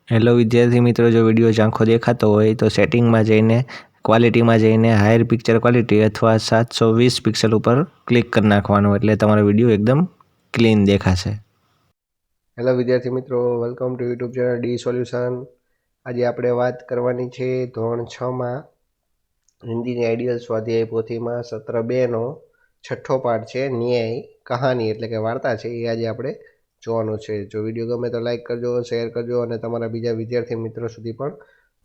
Hello વિદ્યાર્થી મિત્રો, જો વિડીયો ઝાંખો દેખાતો હોય તો સેટિંગમાં જઈને ક્વોલિટીમાં જઈને હાયર પિક્ચર ક્વોલિટી અથવા 720 પિક્સલ ઉપર ક્લિક કરી નાખવાનું, એટલે તમારો વિડીયો એકદમ ક્લીન દેખાશે. હેલો વિદ્યાર્થી મિત્રો, welcome to YouTube channel D solution. આજે આપણે વાત કરવાની છે ધોરણ 6માં હિન્દીની આઈડિયલ સ્વાધ્યાય પોથીમાં સત્ર 2નો છઠ્ઠો પાઠ છે ન્યાય કહાની, એટલે કે વાર્તા છે. એ આજે આપણે જોવાનું છે. જો વિડીયો ગમે તો લાઈક કરજો, શેર કરજો અને તમારા બીજા વિદ્યાર્થી મિત્રો સુધી પણ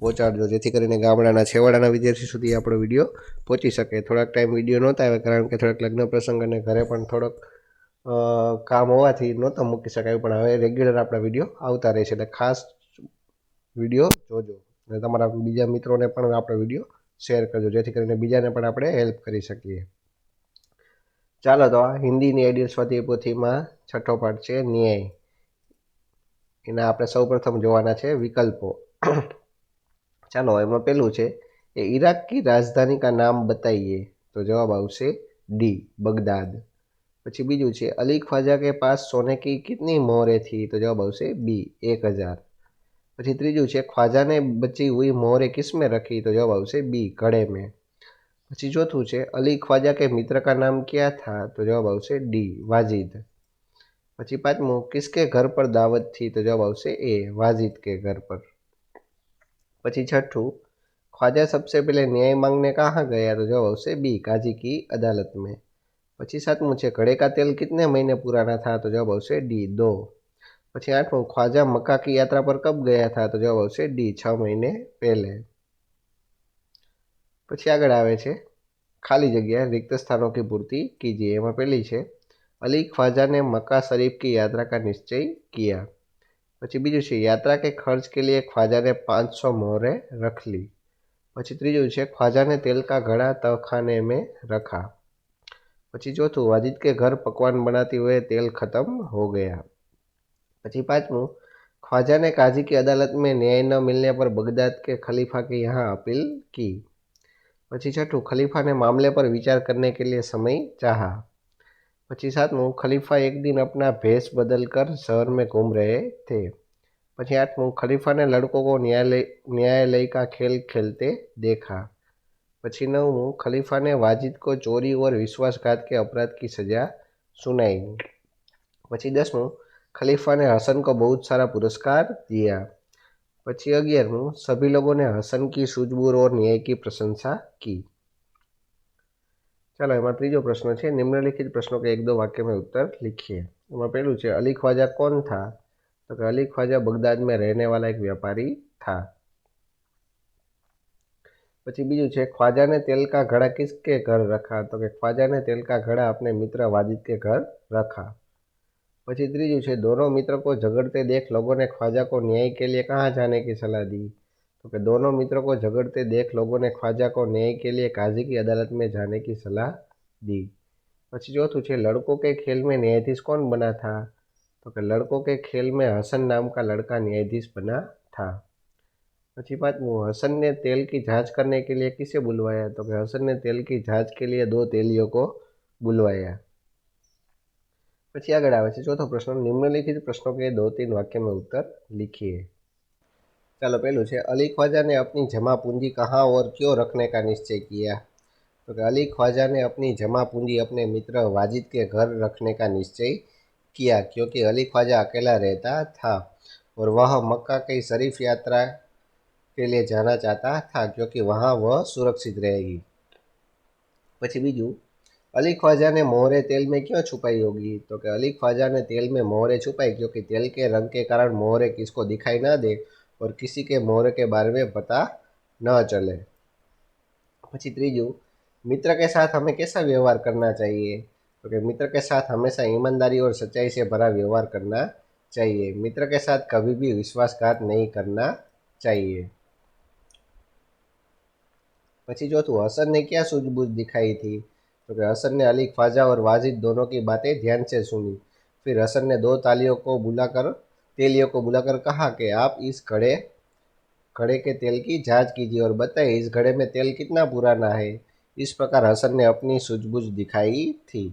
પહોંચાડજો, જેથી કરીને ગામડાના છેવાડાના વિદ્યાર્થી સુધી આપણો વિડીયો પહોંચી શકે. થોડાક ટાઈમ વિડીયો નહોતા આવે કારણ કે થોડાક લગ્ન પ્રસંગ અને ઘરે પણ થોડોક કામ હોવાથી નહોતા મૂકી શકાય, પણ હવે રેગ્યુલર આપણા વિડીયો આવતા રહેશે. એટલે ખાસ વિડીયો જોજો અને તમારા બીજા મિત્રોને પણ આપણો વિડીયો શેર કરજો, જેથી કરીને બીજાને પણ આપણે હેલ્પ કરી શકીએ. ચાલો, તો આ હિન્દીની આઈડિયલ સ્વાધ્યાય પોથીમાં છઠ્ઠો પાઠ છે ન્યાય. એના આપણે સૌપ્રથમ જોવાના છે વિકલ્પો. ચાલો, એમાં પહેલું છે એ इराक की राजधानी का नाम बताइए, તો જવાબ આવશે ડી બગદાદ. પછી બીજું છે અલી ખ્વાજા કે પાસ સોને કી કિતની મોહરે થી, તો જવાબ આવશે બી 1000. પછી ત્રીજું છે ખ્વાજા ને બચી હુઈ મોહરે કિસमें रखी, તો જવાબ આવશે બી ઘड़े में. પછી ચોથું છે અલી ખ્વાજા કે મિત્ર કા નામ ક્યા થા, તો જવાબ આવશે ડી વાजिद. પછી પાંચમું કિસકે ઘર પર દાવત થી, તો જવાબ આવશે એ वाजिद के घर पर. પછી છઠ્ઠું ख्वाजा सबसे पहले न्याय मांगने कहाँ गया, तो जवाब આવશે बी काजी की अदालत में. પછી સાતમું છે ઘड़े का तेल कितने महीने पुराना था, तो जवाब આવશે डी 2. પછી આઠમું ख्वाजा मक्का की यात्रा पर कब गया था, तो जवाब આવશે डी 6 महीने पहले. પછી આગળ આવે છે खाली जगह रिक्त स्थानों की पूर्ति कीजिए. એમાં પહેલી છે अली ख्वाजा ने मक्का शरीफ की यात्रा का निश्चय किया. પછી બીજું છે यात्रा के खर्च के लिए ख्वाजा ने 500 मोहरे रख ली. પછી ત્રીજું છે ख्वाजा ने तेल का घड़ा तहखाने में रखा. પછી ચોથું वाजिद के घर पकवान बनाते हुए तेल खत्म हो गया. પછી પાંચમું ख्वाजा ने काजी की अदालत में न्याय न मिलने पर बगदाद के खलीफा के यहाँ अपील की. પછી छठुं खलीफा ने मामले पर विचार करने के लिए समय चाहा. પછી सातमुं खलीफा एक दिन अपना भेष बदल कर शहर में घूम रहे थे. પછી आठमुं खलीफा ने लड़कों को न्यायालय का खेल खेलते देखा. પછી नवमुं खलीफा ने वाजिद को चोरी और विश्वासघात के अपराध की सजा सुनाई. પછી 10मुं खलीफा ने हसन को बहुत सारा पुरस्कार दिया. પછી 11मुं सभी लोगों ने हसन की सूझबूझ और न्याय की प्रशंसा की. चलो, एમાં ત્રીજો પ્રશ્ન છે निम्नलिखित प्रश्नों के 1-2 वाक्य में उत्तर लिखिए. એમાં પહેલું છે अली ख्वाजा कौन था, तो कि अली ख्वाजा बगदाद में रहने वाला एक व्यापारी था. પછી બીજું છે ख्वाजा ने तेल का घड़ा किसके घर रखा, तो कि ख्वाजा ने तेल का घड़ा अपने मित्र वाजिद के घर रखा. પછી ત્રીજું છે दोनों मित्र को झगड़ते देख लोगों ने ख्वाजा को न्याय के लिए कहाँ जाने की सलाह दी, तो कि दोनों मित्रों को झगड़ते देख लोगों ने ख्वाजा को न्याय के लिए काजी की अदालत में जाने की सलाह दी. પછી चौथું છે लड़कों के खेल में न्यायाधीश कौन बना था, तो कि लड़कों के खेल में हसन नाम का लड़का न्यायाधीश बना था. પછી પાંચમું हसन ने तेल की जांच करने के लिए किसे बुलवाया, तो कि हसन ने तेल की जांच के लिए 2 तेलियों को बुलवाया. પછી આગળ આવે છે ચોથો પ્રશ્ન निम्नलिखित प्रश्नों के 2-3 वाक्य में उत्तर लिखिए. चलो, पहलू है अली ख्वाजा ने अपनी जमा पूंजी कहाँ और क्यों रखने का निश्चय किया, तो कि अली ख्वाजा ने अपनी जमा पूंजी अपने मित्र वाजिद के घर रखने का निश्चय किया, क्योंकि अली ख्वाजा अकेला रहता था और वह मक्का की शरीफ यात्रा के लिए जाना चाहता था, क्योंकि वहाँ वह सुरक्षित रहेगी. પછી બીજું अली ख्वाजा ने मोहरे तेल में क्यों छुपाई होगी, तो कि अली ख्वाजा ने तेल में मोहरे छुपाई क्योंकि तेल के रंग के कारण मोहरे किसको दिखाई ना दे और किसी के मोहरे के बारे में पता न चले. પછી ત્રીજું मित्र के साथ हमें कैसा व्यवहार करना चाहिए, तो कि मित्र के साथ हमेशा ईमानदारी और सच्चाई से भरा व्यवहार करना चाहिए. मित्र के साथ कभी भी विश्वासघात नहीं करना चाहिए. પછી चौथું हसन ने क्या सूझबूझ दिखाई थी, तो कि हसन ने अली ख्वाजा और वाजिद दोनों की बातें ध्यान से सुनी. फिर हसन ने 2 तेलियों को बुलाकर कहा कि आप इस घड़े के तेल की जांच कीजिए और बताइए इस घड़े में तेल कितना पुराना है. इस प्रकार हसन ने अपनी सूझबूझ दिखाई थी.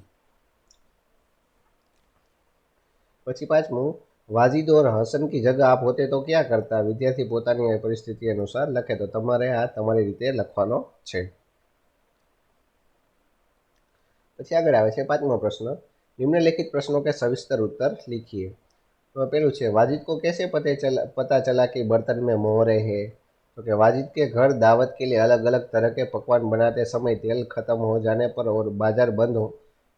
પછી પાંચમું वाजिद और हसन की जगह आप होते तो क्या करता? विद्यार्थी પોતાની પરિસ્થિતિ અનુસાર લખે. તો તમારે આ તમારી રીતે લખવાનો છે. પછી આગળ આવે છે 5મો પ્રશ્ન. निम्नलिखित प्रश्नों के सविस्तर उत्तर लिखिए. तो पेलू है, वाजिद को कैसे पता चला कि बर्तन में मोहरे है? तो कि वाजिद के घर दावत के लिए अलग अलग तरह के पकवान बनाते समय तेल खत्म हो जाने पर और बाजार बंद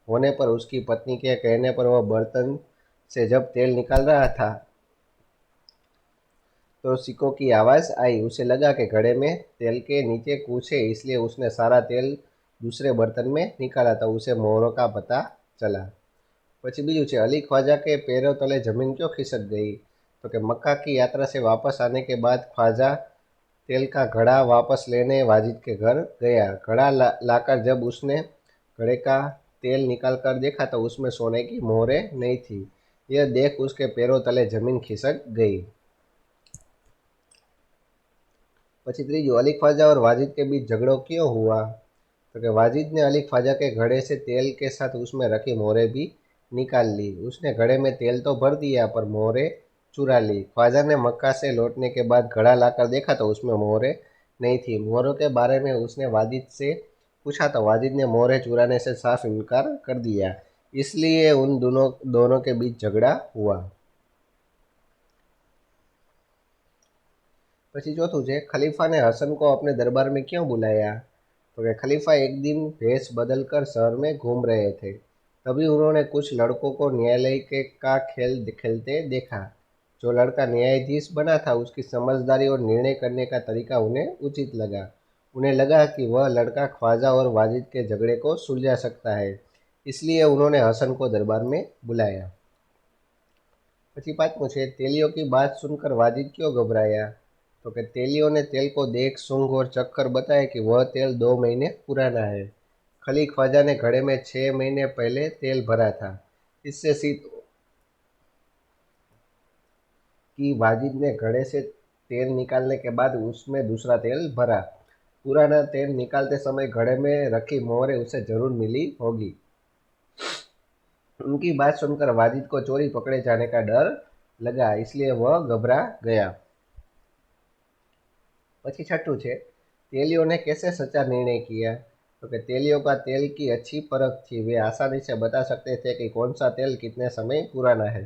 होने पर उसकी पत्नी के कहने पर वह बर्तन से जब तेल निकाल रहा था तो सिक्कों की आवाज़ आई. उसे लगा कि घड़े में तेल के नीचे कुछ है, इसलिए उसने सारा तेल दूसरे बर्तन में निकाला तो उसे मोहरों का पता चला. પછી બીજું છે, अली ख्वाजा के पैरों तले जमीन क्यों खिसक गई? तो कि मक्का की यात्रा से वापस आने के बाद ख्वाजा तेल का घड़ा वापस लेने वाजिद के घर गया. घड़ा लाकर जब उसने घड़े का तेल निकाल कर देखा तो उसमें सोने की मोहरें नहीं थी. यह देख उसके पैरों तले जमीन खिसक गई. પછી ત્રીજું, अली ख्वाजा और वाजिद के बीच झगड़ो क्यों हुआ? तो कि वाजिद ने अली ख्वाजा के घड़े से तेल के साथ उसमें रखी मोहरें भी निकाल ली. उसने घड़े में तेल तो भर दिया पर मोहरें चुरा ली. ख्वाजा ने मक्का से लौटने के बाद घड़ा लाकर देखा तो उसमें मोहरें नहीं थी. मोहरों के बारे में उसने वाजिद से पूछा तो वाजिद ने मोहरें चुराने से साफ इनकार कर दिया. इसलिए उन दोनों के बीच झगड़ा हुआ. પછી ચોથું છે, खलीफा ने हसन को अपने दरबार में क्यों बुलाया? तो कि खलीफा एक दिन भेष बदलकर शहर में घूम रहे थे. तभी उन्होंने कुछ लड़कों को न्यायालय का खेल खेलते देखा. जो लड़का न्यायाधीश बना था उसकी समझदारी और निर्णय करने का तरीका उन्हें उचित लगा. उन्हें लगा कि वह लड़का ख्वाजा और वाजिद के झगड़े को सुलझा सकता है, इसलिए उन्होंने हसन को दरबार में बुलाया. પછી પાંચમું છે, तेलियों की बात सुनकर वाजिद क्यों घबराया? तो कि तेलियों ने तेल को देख सूंघ और चक्कर बताया कि वह तेल 2 महीने पुराना है. खली ख्वाजा ने घड़े में 6 महीने पहले तेल भरा था. इससे सिद्ध कि वाजिद ने घड़े से तेल निकालने के बाद उसमें दूसरा तेल भरा. पुराना तेल निकालते समय घड़े में रखी मोहरें उसे जरूर मिली होगी. उनकी बात सुनकर वाजिद को चोरी पकड़े जाने का डर लगा, इसलिए वह घबरा गया. પછી छठू है, तेलियों ने कैसे सच्चा निर्णय किया? तो कि तेलियों का तेल की अच्छी परख थी. वे आसानी से बता सकते थे कि कौन सा तेल कितने समय पुराना है.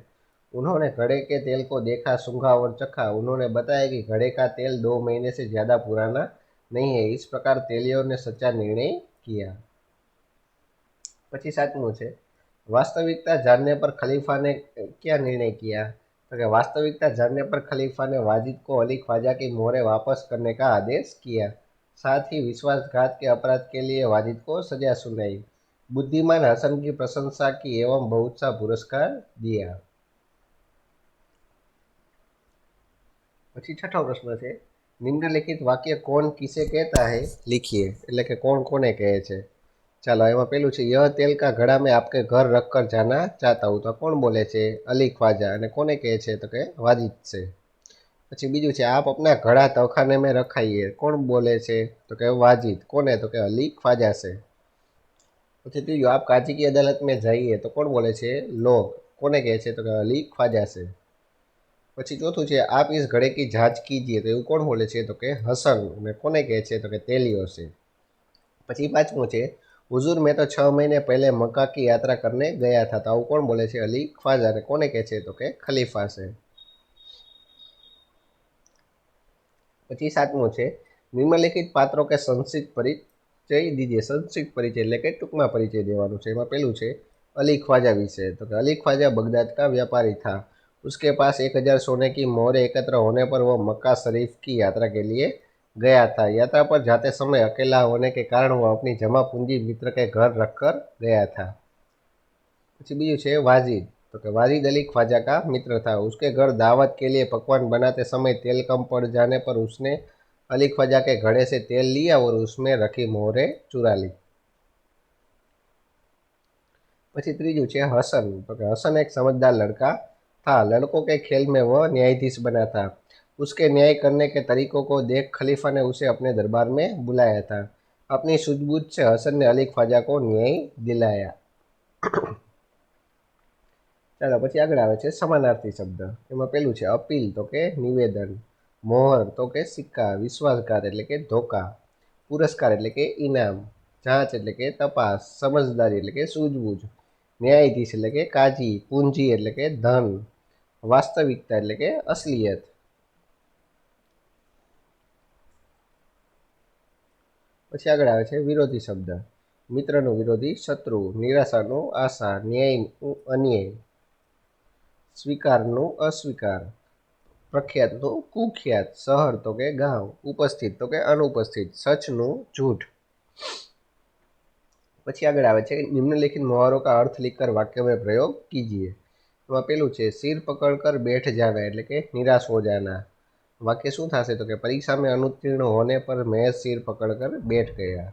उन्होंने घड़े के तेल को देखा, सूंघा और चखा. उन्होंने बताया कि घड़े का तेल 2 महीने से ज़्यादा पुराना नहीं है. इस प्रकार तेलियों ने सच्चा निर्णय किया. પછી સાતમું છે, वास्तविकता जानने पर खलीफा ने क्या निर्णय किया? तो कि वास्तविकता जानने पर खलीफा ने वाजिद को अली ख्वाजा की मोहरें वापस करने का आदेश किया. साथ ही विश्वासघात के अपराध के लिए वाजिद को सजा सुनाई. बुद्धिमान हसन की प्रशंसा की एवं बहुत सा पुरस्कार दिया. પછી છઠ્ઠો પ્રશ્ન છે, નિમ્નલિખિત વાક્ય કોણ કિસે કહેતા હૈ लिखिए. એટલે કે કોણ કોને કહે છે. ચાલો એમાં પેલું છે, यह तेल का घड़ा में आपके घर रख कर जाना चाहता हूँ. तो કોણ બોલે છે? અલી ખ્વાજા. અને કોને કહે છે? તો કે વાजिद છે. પછી બીજું છે, आप अपना घड़ा तहखाने में रखाइए. કોણ બોલે છે? તો કે वाजिद. કોને? તો કે અલી ખ્વાજા છે. પછી ત્રીજું, आप काजी की अदालत में जाइए. તો કોણ બોલે છે? लोग. કોને કહે છે? તો કે અલી ખ્વાજા છે. પછી ચોથું છે, आप इस घड़े की जांच कीजिए. તો એવું કોણ બોલે છે? તો કે હસન. અને કોને કહે છે? તો કે તેલિયો છે. પછી પાંચમું છે, हुजूर मैं तो 6 महीने पहले मक्का की यात्रा करने गया था. तो आવું કોણ બોલે છે? અલી ખ્વાજા. ને કોને કહે છે? તો કે ખલીફા છે. પછી સાતમું છે, નિમ્નલિખિત પાત્રો કે સંક્ષિપ્ત પરિચય દીजिए. સંક્ષિપ્ત પરિચય એટલે કે ટૂંકમાં પરિચય દેવાનું છે. એમાં પેલું છે, अली ख्वाजा विषय. तो कि अली ख्वाजा बगदाद का व्यापारी था. उसके पास 1000 सोने की मोहरें एकत्र होने पर वह मक्का शरीफ की यात्रा के लिए गया था. यात्रा पर जाते समय अकेला होने के कारण वह अपनी जमा पूंजी मित्र के घर रखकर गया था. પછી બીજું છે, वाजिद. तो कि वाजिद अली ख्वाजा का मित्र था. उसके घर दावत के लिए पकवान बनाते समय तेल कम पड़ जाने पर उसने अली ख्वाजा के घड़े से तेल लिया और उसमें रखी मोहरें चुरा ली. પછી ત્રીજું છે, हसन. तो कि हसन एक समझदार लड़का था. लड़कों के खेल में वह न्यायाधीश बना था. उसके न्याय करने के तरीकों को देख खलीफा ने उसे अपने दरबार में बुलाया था. अपनी सूझबूझ से हसन ने अली ख्वाजा को न्याय दिलाया. ચાલો પછી આગળ આવે છે સમાનાર્થી શબ્દ। એમાં પેલું છે અપીલ તો કે નિવેદન, મોહર તો કે સિક્કા, વિશ્વાસઘાત એટલે કે ધોકા, પુરસ્કાર એટલે કે ઇનામ, જાંચ એટલે કે તપાસ, સમજદારી એટલે કે સૂઝબૂછ, ન્યાયાધીશ એટલે કે કાજી, પૂંજી એટલે કે ધન, વાસ્તવિકતા એટલે કે અસલિયત। પછી આગળ આવે છે વિરોધી શબ્દ। મિત્રનો વિરોધી શત્રુ, નિરાશાનું આશા, ન્યાયનું અન્યાય, સ્વીકારનું અસ્વીકાર, પ્રખ્યાતનું કુખ્યાત, શહર તો કે ગાંવ, ઉપસ્થિત તો કે અનુપસ્થિત, સચનું જૂઠ। પછી આગળ આવે છે નિમ્નલિખિત मुहावरों का अर्थ लिखकर वाक्य में प्रयोग कीजिए। એમાં પેલું છે सिर पकड़कर बैठ जाना એટલે કે નિરાશ हो जाना। વાક્ય શું થશે તો કે પરીક્ષા में अनुत्तीर्ण होने पर मैं सिर पकड़कर बैठ गया।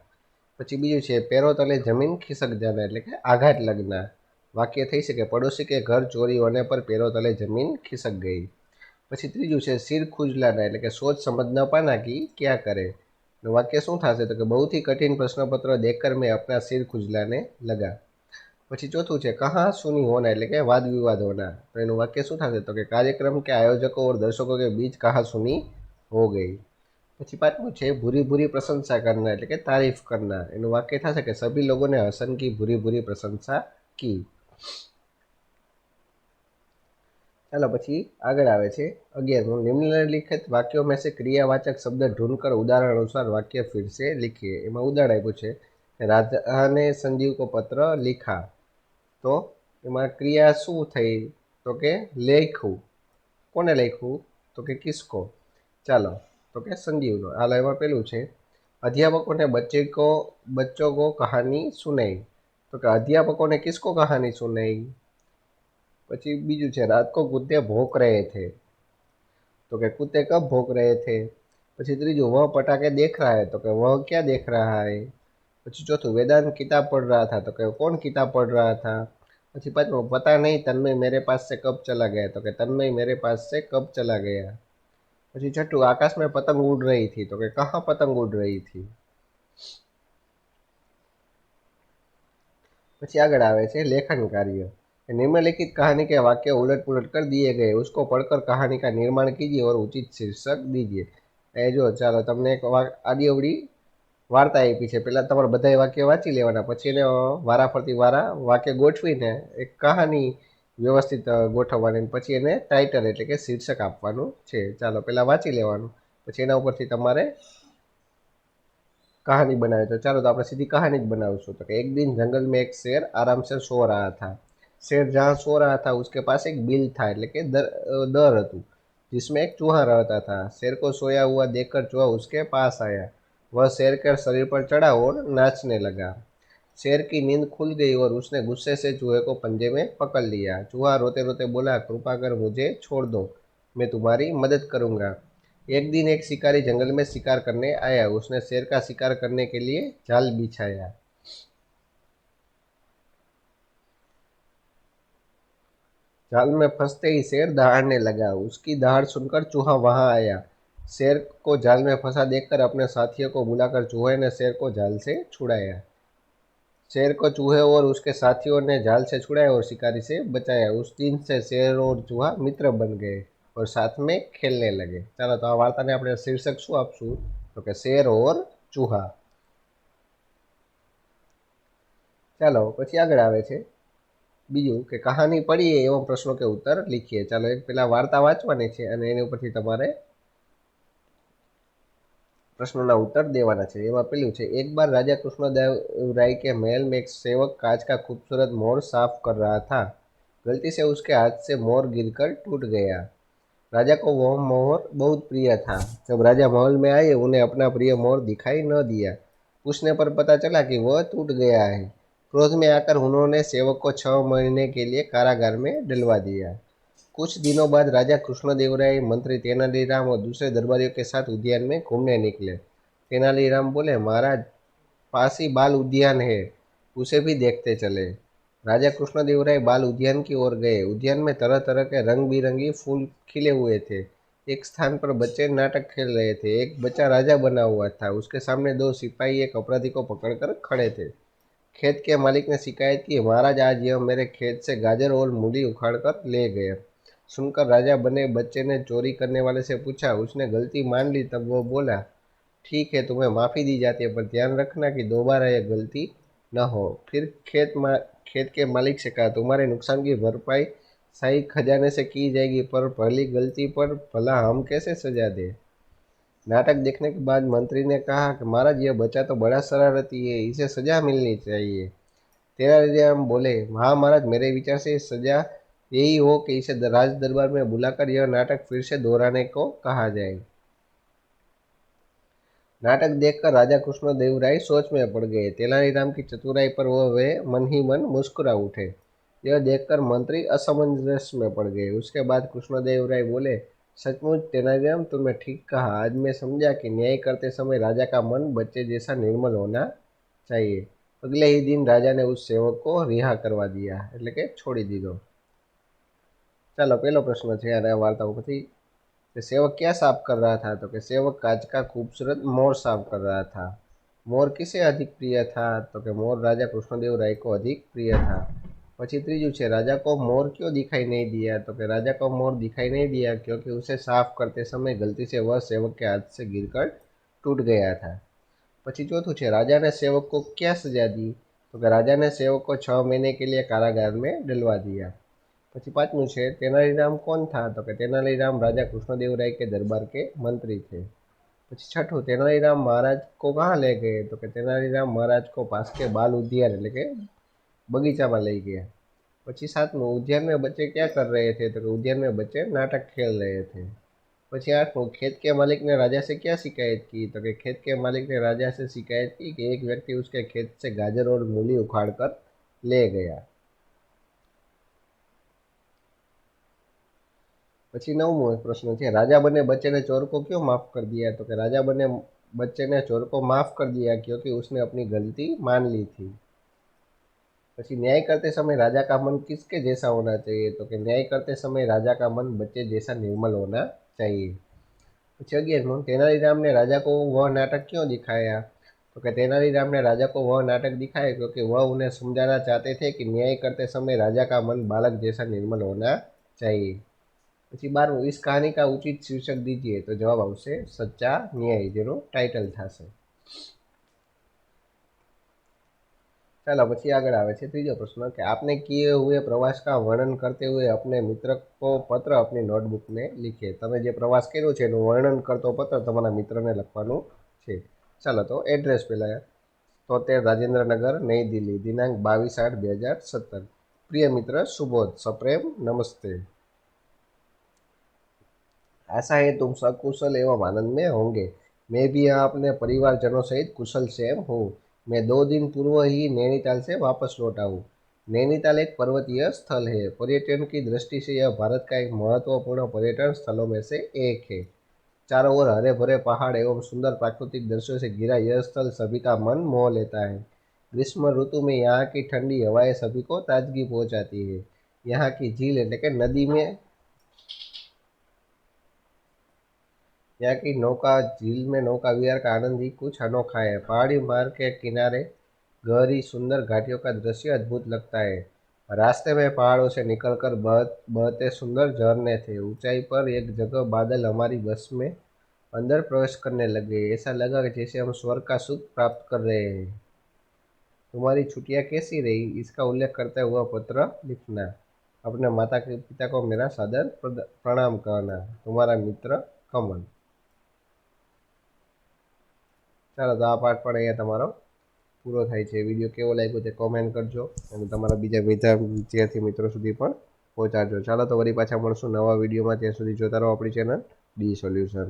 પછી બીજું છે पैरों तले जमीन खिसक जाना એટલે કે આઘાત लगना। વાક્ય થઈ શકે પડોશી के घर चोरी होने पर पैरों तले जमीन खिसक गई। પછી ત્રીજું છે सिर खुजलाना એટલે કે सोच समझ न पाना कि क्या करे। વાક્ય શું થશે તો કે बहुत ही कठिन प्रश्नपत्र देखकर मैं अपना सिर खुजलाने लगा। પછી ચોથું છે कहाँ सुनी होना એટલે કે वाद विवाद होना। તો એનું વાક્ય શું થશે તો કે कार्यक्रम के आयोजकों और दर्शकों के बीच कहाँ सुनी हो गई। પછી પાંચમું છે ભૂરી ભૂરી પ્રશંસા કરના એટલે કે તારીફ કરના। એનું વાક્ય થશે કે સભી લોકોને હસન કી ભૂરી ભૂરી પ્રશંસા की। चलो પછી આગળ આવે છે 11 निम्नलिखित वाक्यों में से क्रियावाचक शब्द ढूंढकर उदाहरण अनुसार वाक्य फिर से लिखिए। એમાં ઉદાહરણ આપ્યું છે राधा ने संजीव को पत्र लिखा। तो એમાં ક્રિયા શું થઈ તો કે લખ્યું। કોને લખ્યું તો કે કિસકો। ચાલો તો કે સંજીવનો। હાલો એમાં પેલું છે अध्यापकों ने बच्चों को कहानी सुनाई। तो કે अध्यापकों ने किसको कहानी सुनाई। પછી બીજું છે रात को कुत्ते भौंक रहे थे। तो કે कुत्ते कब भौंक रहे थे। પછી ત્રીજું वह पटाखे देख रहा है। तो कि वह क्या देख रहा है। પછી ચોથું वेदांत किताब पढ़ रहा था। तो कि कौन किताब पढ़ रहा था। પછી પાંચમું पता नहीं तन्मय मेरे पास से कब चला गया। तो कि तन्मय मेरे पास से कब चला गया। પછી छठુं आकाश में पतंग उड़ रही थी। तो कि कहाँ पतंग उड़ रही थी। પછી આગળ આવે છે લેખન કાર્ય। निम्नलिखित कहानी के वाक्य उलट पुलट कर दिए गए, उसको पढ़कर कहानी का निर्माण कीजिए और उचित शीर्षक दीजिए। એ જો ચાલો તમને એક આડીઅવડી વાર્તા આપી છે। પહેલાં તમારે બધાય વાક્ય વાંચી લેવાના, પછી એને વારાફરતી વાક્ય ગોઠવીને એક કહાની વ્યવસ્થિત ગોઠવવાની, પછી એને ટાઇટલ એટલે કે શીર્ષક આપવાનું છે। ચાલો પહેલાં વાંચી લેવાનું, પછી એના ઉપરથી તમારે कहानी बनाए। तो चलो तो आप सीधी कहानी बनावशो। तो एक दिन जंगल में एक शेर आराम से सो रहा था। शेर जहाँ सो रहा था उसके पास एक बिल था એટલે કે दर હતું जिसमें एक चूहा रहता था। शेर को सोया हुआ देखकर चूहा उसके पास आया। वह शेर के शरीर पर चढ़ा और नाचने लगा। शेर की नींद खुल गई और उसने गुस्से से चूहे को पंजे में पकड़ लिया। चूहा रोते रोते बोला कृपा कर मुझे छोड़ दो, मैं तुम्हारी मदद करूंगा। एक दिन एक शिकारी जंगल में शिकार करने आया। उसने शेर का शिकार करने के लिए जाल बिछाया। जाल में फंसते ही शेर दहाड़ने लगा। उसकी दहाड़ सुनकर चूहा वहां आया। शेर को जाल में फंसा देखकर अपने साथियों को बुलाकर चूहे ने शेर को जाल से छुड़ाया। शेर को चूहे और उसके साथियों ने जाल से छुड़ाया और शिकारी से बचाया। उस दिन से शेर और चूहा मित्र बन गए और साथ में खेलने लगे। चलो तो आ वार्ता ने अपने शीर्षक शू आपशू तो कि शेर और चूहा। ચાલો પછી આગળ આવે છે બીજું કે કહાની પડીએ એવા પ્રશ્નો કે ઉત્તર લીખીએ। ચાલો એક પેલા વાર્તા વાંચવાની છે અને એની ઉપરથી તમારે प्रश्नों उत्तर देवाना है। एवं पेलू है एक बार राजा कृष्णदेव राय के महल में एक सेवक कांच का खूबसूरत मोर साफ कर रहा था। गलती से उसके हाथ से मोर गिरकर टूट गया। राजा को वह मोर बहुत प्रिय था। जब राजा महल में आए उन्हें अपना प्रिय मोर दिखाई न दिया। पूछने पर पता चला कि वह टूट गया है। क्रोध में आकर उन्होंने सेवक को 6 महीने के लिए कारागार में डलवा दिया। कुछ दिनों बाद राजा कृष्णदेवराय मंत्री तेनालीराम और दूसरे दरबारियों के साथ उद्यान में घूमने निकले। तेनालीराम बोले महाराज पास ही बाल उद्यान है, उसे भी देखते चले। राजा कृष्णदेवराय बाल उद्यान की ओर गए। उद्यान में तरह तरह के रंग बिरंगी फूल खिले हुए थे। एक स्थान पर बच्चे नाटक खेल रहे थे। एक बच्चा राजा बना हुआ था। उसके सामने 2 सिपाही एक अपराधी को पकड़कर खड़े थे। खेत के मालिक ने शिकायत की, महाराज आज यह मेरे खेत से गाजर और मूली उखाड़ कर ले गए। सुनकर राजा बने बच्चे ने चोरी करने वाले से पूछा, उसने गलती मान ली। तब वो बोला, ठीक है, तुम्हें माफ़ी दी जाती है, पर ध्यान रखना कि दोबारा यह गलती न हो। फिर खेत के मालिक से कहा, तुम्हारे नुकसान की भरपाई शाही खजाने से की जाएगी, पर पहली गलती पर भला हम कैसे सजा दें। नाटक देखने के बाद मंत्री ने कहा कि महाराज यह बच्चा तो बड़ा शरारती है, इसे सजा मिलनी चाहिए। तेनालीराम बोले, हाँ महाराज, मेरे विचार से सजा यही हो कि इसे राज दरबार में बुलाकर यह नाटक फिर से दोहराने को कहा जाए। नाटक देखकर राजा कृष्णदेव राय सोच में पड़ गए। तेनालीराम की चतुराई पर वे मन ही मन मुस्कुरा उठे। यह देखकर मंत्री असमंजस में पड़ गए। उसके बाद कृष्णदेव राय बोले, सचमुच तेनालीराम, तुमने ठीक कहा। आज मैं समझा कि न्याय करते समय राजा का मन बच्चे जैसा निर्मल होना चाहिए। अगले ही दिन राजा ने उस सेवक को रिहा करवा दिया, એટલે કે છોડી દીધો। ચાલો પહેલો પ્રશ્ન છે આ વાર્તાઓ પછી कि सेवक क्या साफ कर रहा था, तो कि सेवक कांच का खूबसूरत मोर साफ कर रहा था। मोर किसे अधिक प्रिय था, तो कि मोर राजा कृष्णदेव राय को अधिक प्रिय था। પછી ત્રીજું છે, राजा को मोर क्यों दिखाई नहीं दिया, तो कि राजा को मोर दिखाई नहीं दिया क्योंकि उसे साफ करते समय गलती से वह सेवक के हाथ से गिरकर टूट गया था। પછી ચોથું છે, राजा ने सेवक को क्या सजा दी, तो कि राजा ने सेवक को 6 महीने के लिए कारागार में डलवा दिया। પછી પાંચમું છે, तेनालीराम कौन था, तो कि तेनालीराम राजा कृष्णदेव राय के दरबार के मंत्री थे। પછી છઠ્ઠું, तेनालीराम महाराज को कहाँ ले गए, तो कि तेनालीराम महाराज को पास के बाल उद्यान એટલે કે બગીચામાં લઈ ગયા। પછી સાતમું, उद्यान में बच्चे क्या कर रहे थे, तो कि उद्यान में बच्चे नाटक खेल रहे थे। પછી આઠમું, खेत के मालिक ने राजा से क्या शिकायत की, तो कि खेत के मालिक ने राजा से शिकायत की कि एक व्यक्ति उसके खेत से गाजर और मूली उखाड़ कर ले गया। પછી નવમો પ્રશ્ન છે, राजा बने बच्चे ने चोर को क्यों माफ कर दिया, तो कि राजा बने बच्चे ने चोर को माफ कर दिया क्योंकि उसने अपनी गलती मान ली थी। પછી न्याय करते समय राजा का मन किसके जैसा होना चाहिए, तो कि न्याय करते समय राजा का मन बच्चे जैसा निर्मल होना चाहिए। પછી 11, तेनालीराम ने राजा को वह नाटक क्यों दिखाया, तो कि तेनालीराम ने राजा को वह नाटक दिखाया क्योंकि वह उन्हें समझाना चाहते थे कि न्याय करते समय राजा का मन बालक जैसा निर्मल होना चाहिए। પછી 12, इस कहानी का उचित शीर्षक दीजिए, तो जवाब આવશે સચ્ચા ન્યાય, જેનું ટાઇટલ થશે। ચાલો પછી આગળ આવે છે ત્રીજો પ્રશ્ન કે आपने किए हुए प्रवास का वर्णन करते हुए अपने मित्र को पत्र अपनी नोटबुक में लिखिए। તમે જે પ્રવાસ કર્યો છે એનું વર્ણન કરતો પત્ર તમારા મિત્રને લખવાનું છે। ચાલો તો એડ્રેસ પહેલાં 73 राजेंद्रनगर नई दिल्ली, दिनांक 22/8/2017। प्रिय मित्र सुबोध, सप्रेम नमस्ते। आशा है तुम सकुशल एवं आनंद में होंगे। मैं भी यहाँ अपने परिवारजनों सहित कुशल क्षेम हूँ। मैं 2 दिन पूर्व ही नैनीताल से वापस लौटा हूँ। नैनीताल एक पर्वतीय स्थल है। पर्यटन की दृष्टि से यह भारत का एक महत्वपूर्ण पर्यटन स्थलों में से एक है। चारों ओर हरे भरे पहाड़ एवं सुंदर प्राकृतिक दृश्यों से घिरा यह स्थल सभी का मन मोह लेता है। ग्रीष्म ऋतु में यहाँ की ठंडी हवाएं सभी को ताजगी पहुँचाती है। यहाँ की झील એટલે કે नदी में यहाँ की नौका झील में नौका विहार का आनंद ही कुछ अनोखा है। पहाड़ी मार्ग के किनारे गहरी सुंदर घाटियों का दृश्य अद्भुत लगता है। रास्ते में पहाड़ों से निकलकर बहते सुंदर झरने थे। ऊंचाई पर एक जगह बादल हमारी बस में अंदर प्रवेश करने लगे। ऐसा लगा कि जैसे हम स्वर्ग का सुख प्राप्त कर रहे हैं। तुम्हारी छुट्टियां कैसी रही, इसका उल्लेख करते हुआ पत्र लिखना। अपने माता पिता को मेरा सादर प्रणाम कहना। तुम्हारा मित्र कमल। ચાલો તો આ પાઠ પણ અહીંયા તમારો પૂરો થાય છે। વિડીયો કેવો લાગ્યો તે કોમેન્ટ કરજો અને તમારા બીજા વિદ્યાર્થી મિત્રો સુધી પણ પહોંચાડજો। ચાલો તો વળી પાછા મળશું નવા વિડીયોમાં। ત્યાં સુધી જોતા રહો આપણી ચેનલ ડી સોલ્યુશન।